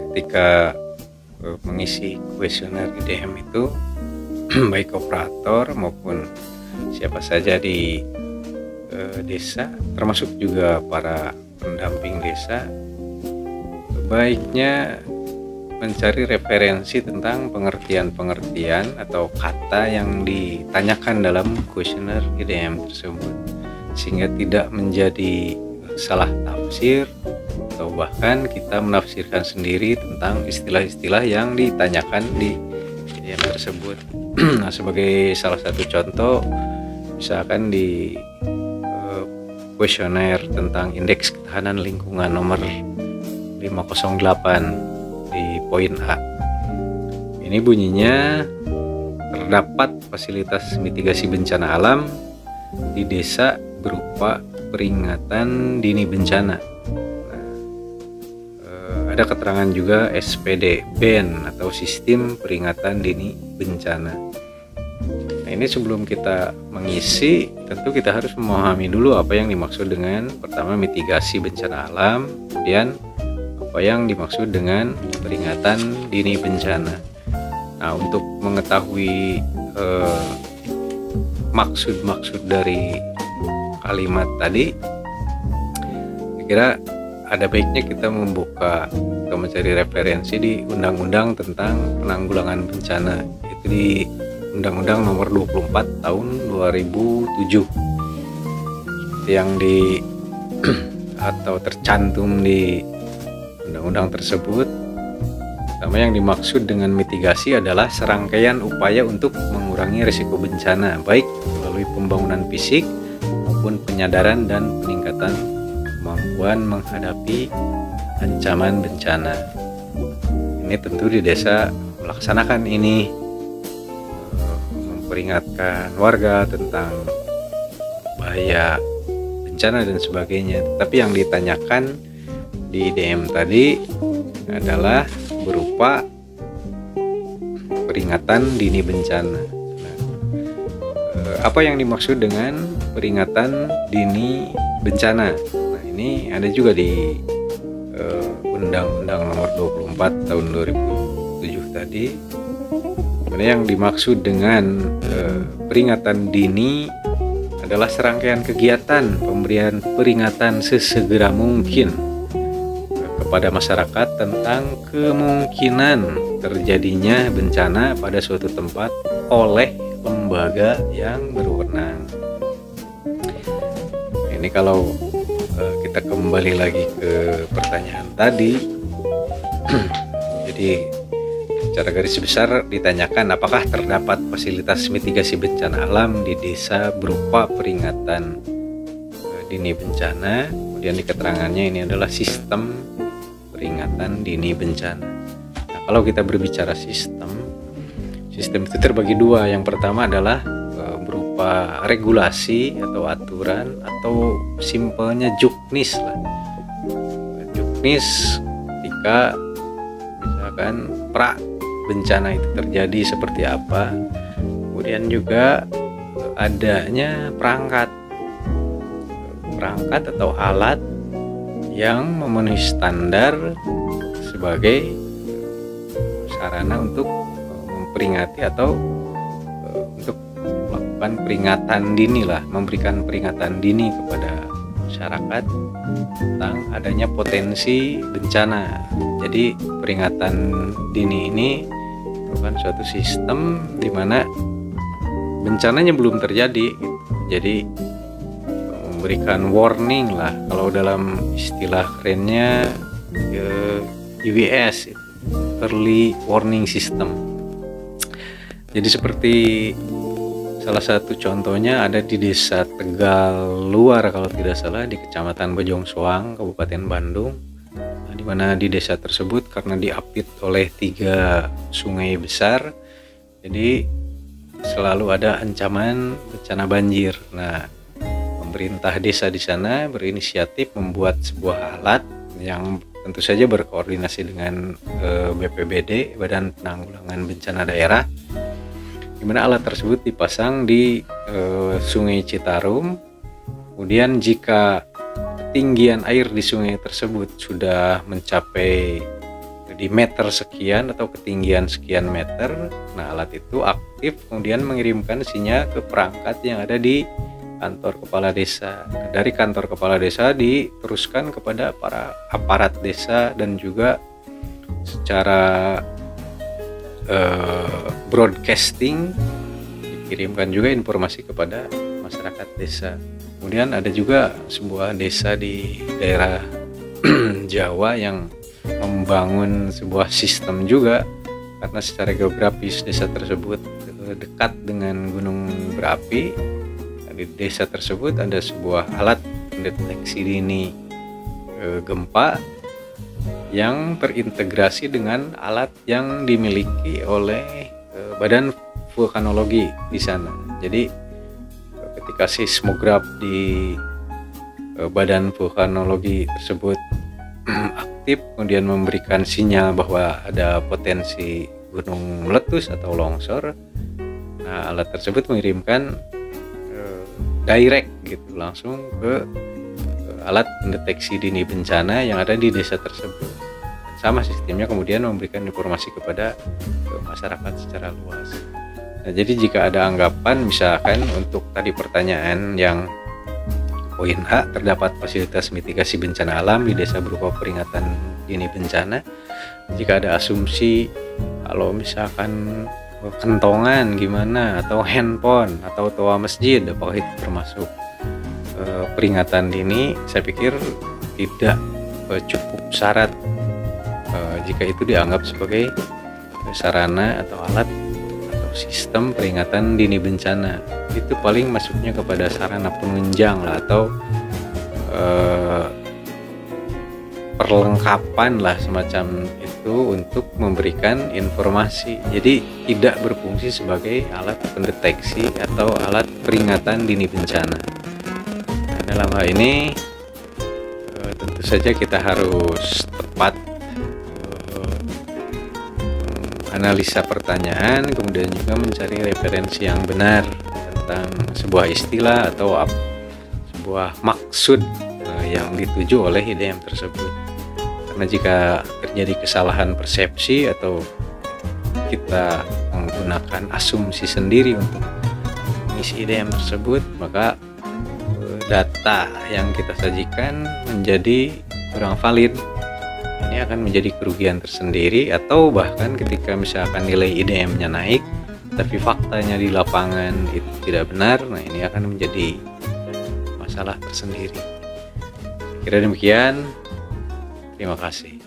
ketika mengisi kuesioner IDM itu baik operator maupun siapa saja di desa, termasuk juga para pendamping desa, baiknya mencari referensi tentang pengertian-pengertian atau kata yang ditanyakan dalam kuesioner IDM tersebut, sehingga tidak menjadi salah tafsir atau bahkan kita menafsirkan sendiri tentang istilah-istilah yang ditanyakan di IDM tersebut. Nah, sebagai salah satu contoh, misalkan di kuesioner tentang indeks ketahanan lingkungan nomor 508 di poin A. Ini bunyinya, terdapat fasilitas mitigasi bencana alam di desa berupa peringatan dini bencana. Nah, ada keterangan juga SPD BEN atau sistem peringatan dini bencana. Nah, ini sebelum kita mengisi, tentu kita harus memahami dulu apa yang dimaksud dengan pertama mitigasi bencana alam, kemudian apa yang dimaksud dengan peringatan dini bencana. Nah, untuk mengetahui maksud-maksud dari kalimat tadi, saya kira ada baiknya kita membuka atau mencari referensi di Undang-Undang tentang Penanggulangan Bencana, yaitu di Undang-Undang nomor 24 tahun 2007 yang atau tercantum di undang-undang tersebut. Pertama, yang dimaksud dengan mitigasi adalah serangkaian upaya untuk mengurangi risiko bencana, baik melalui pembangunan fisik maupun penyadaran dan peningkatan kemampuan menghadapi ancaman bencana. Ini tentu di desa melaksanakan ini, memperingatkan warga tentang bahaya bencana dan sebagainya. Tapi yang ditanyakan di IDM tadi adalah berupa peringatan dini bencana. Nah, apa yang dimaksud dengan peringatan dini bencana? Nah, ini ada juga di Undang-Undang nomor 24 tahun 2007 tadi. Yang dimaksud dengan peringatan dini adalah serangkaian kegiatan pemberian peringatan sesegera mungkin kepada masyarakat tentang kemungkinan terjadinya bencana pada suatu tempat oleh lembaga yang berwenang. Ini kalau kita kembali lagi ke pertanyaan tadi, jadi secara garis besar ditanyakan apakah terdapat fasilitas mitigasi bencana alam di desa berupa peringatan dini bencana. Kemudian di keterangannya ini adalah sistem peringatan dini bencana. Nah, kalau kita berbicara sistem itu terbagi dua. Yang pertama adalah berupa regulasi atau aturan, atau simpelnya juknis lah. Juknis ketika misalkan bencana itu terjadi seperti apa. Kemudian juga adanya perangkat atau alat yang memenuhi standar sebagai sarana untuk memperingati atau untuk melakukan peringatan dini lah, memberikan peringatan dini kepada masyarakat tentang adanya potensi bencana. Jadi peringatan dini ini merupakan suatu sistem di mana bencananya belum terjadi, gitu. Jadi memberikan warning lah, kalau dalam istilah kerennya EWS, Early Warning System. Jadi seperti salah satu contohnya ada di desa Tegal Luar kalau tidak salah, di Kecamatan Bojong Soang, Kabupaten Bandung, di mana di desa tersebut karena diapit oleh 3 sungai besar, jadi selalu ada ancaman bencana banjir. Nah, pemerintah desa di sana berinisiatif membuat sebuah alat yang tentu saja berkoordinasi dengan BPBD, Badan Penanggulangan Bencana Daerah, di mana alat tersebut dipasang di Sungai Citarum. Kemudian jika ketinggian air di sungai tersebut sudah mencapai di meter sekian atau ketinggian sekian meter, nah alat itu aktif kemudian mengirimkan sinyal ke perangkat yang ada di kantor kepala desa. Nah, dari kantor kepala desa diteruskan kepada para aparat desa dan juga secara broadcasting dikirimkan juga informasi kepada masyarakat desa. Kemudian ada juga sebuah desa di daerah Jawa yang membangun sebuah sistem juga, karena secara geografis desa tersebut dekat dengan gunung berapi. Di desa tersebut ada sebuah alat pendeteksi dini gempa yang terintegrasi dengan alat yang dimiliki oleh Badan Vulkanologi di sana. Jadi ketika seismograf di Badan Vulkanologi tersebut aktif kemudian memberikan sinyal bahwa ada potensi gunung meletus atau longsor, nah alat tersebut mengirimkan direct gitu langsung ke alat pendeteksi dini bencana yang ada di desa tersebut. Dan sama sistemnya kemudian memberikan informasi kepada masyarakat secara luas. Nah, jadi jika ada anggapan misalkan untuk tadi pertanyaan yang poin A, terdapat fasilitas mitigasi bencana alam di desa berupa peringatan dini bencana. Jika ada asumsi kalau misalkan kentongan gimana, atau handphone, atau toa masjid, apakah itu termasuk peringatan dini? Saya pikir tidak cukup syarat jika itu dianggap sebagai sarana atau alat atau sistem peringatan dini bencana. Itu paling masuknya kepada sarana penunjang lah, atau perlengkapan lah semacam itu untuk memberikan informasi. Jadi tidak berfungsi sebagai alat pendeteksi atau alat peringatan dini bencana. Nah, dalam hal ini tentu saja kita harus tepat analisa pertanyaan, kemudian juga mencari referensi yang benar tentang sebuah istilah atau sebuah maksud yang dituju oleh IDM tersebut. Karena jika terjadi kesalahan persepsi atau kita menggunakan asumsi sendiri untuk mengisi IDM tersebut, maka data yang kita sajikan menjadi kurang valid. Ini akan menjadi kerugian tersendiri, atau bahkan ketika misalkan nilai IDM-nya naik tapi faktanya di lapangan itu tidak benar, nah ini akan menjadi masalah tersendiri. Kira demikian, terima kasih.